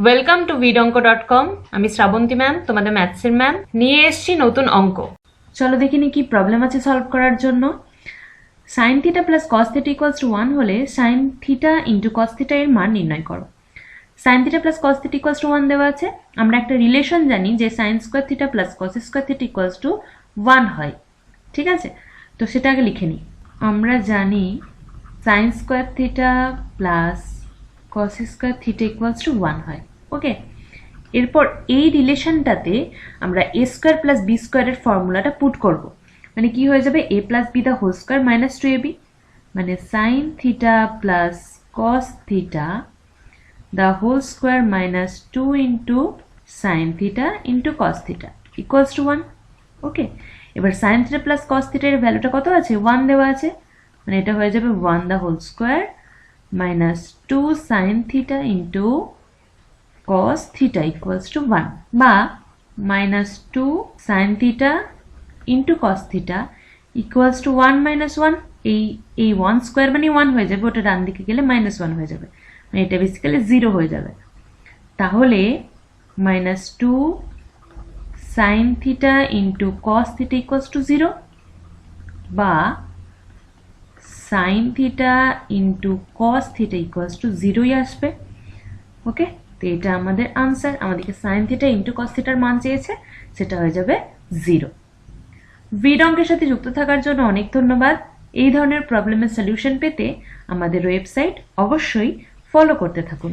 Welcome to vidonko.com। আমি Srabanti ma'am, তোমাদের ম্যাথসের ma'am. নিয়ে এসেছি নতুন অঙ্ক। চলো দেখিনি কি প্রবলেম আছে সলভ করার জন্য। Sign theta plus cos theta equals to 1 হলে sign theta into cos theta এর মান নির্ণয় করো। Sign theta plus cos theta equals to 1 দেওয়া আছে। আমরা একটা রিলেশন জানি যে sine square theta plus cos square theta equals to 1 হয়। ঠিক আছে, তো সেটা আগে লিখে নিই। আমরা জানি sine square theta plus cos square theta equals to 1 হয়। ওকে, এরপর এই রিলেশনটাতে আমরা এ স্কোয়ার প্লাস বি স্কোয়ারের ফর্মুলাটা পুট করব। মানে কি হয়ে যাবে, A plus B the whole square minus 2ab, মানে sine theta plus cos theta the whole square minus 2 into sine theta into cos theta equals to 1। Okay, এবার সাইন থিটা প্লাস কস থিটার ভ্যালুটা কত আছে, 1 দেওয়া আছে, মানে এটা হয়ে যাবে 1 the whole square minus 2 sine theta into cos theta equals to 1, বা minus 2 sin theta into cos theta equals to 1 minus 1। এই 1 স্কোয়ার মানে 1 হয়ে যাবে, ওটা ডান দিকে গেলে মাইনাস 1 হয়ে যাবে, মানে এটা বেসিক্যালি 0 হয়ে যাবে। তাহলে minus 2 sin theta into cos theta equals to 0, বা sin theta into cos theta equals to 0ই আসবে। ওকে, তো এটা আমাদের আনসার। আমাদেরকে সাইন থিটা ইন্টু কস থিটার মান চেয়েছে, সেটা হয়ে যাবে 0। ভিড অঙ্কের সাথে যুক্ত থাকার জন্য অনেক ধন্যবাদ। এই ধরনের প্রবলেমের সলিউশন পেতে আমাদের ওয়েবসাইট অবশ্যই ফলো করতে থাকুন।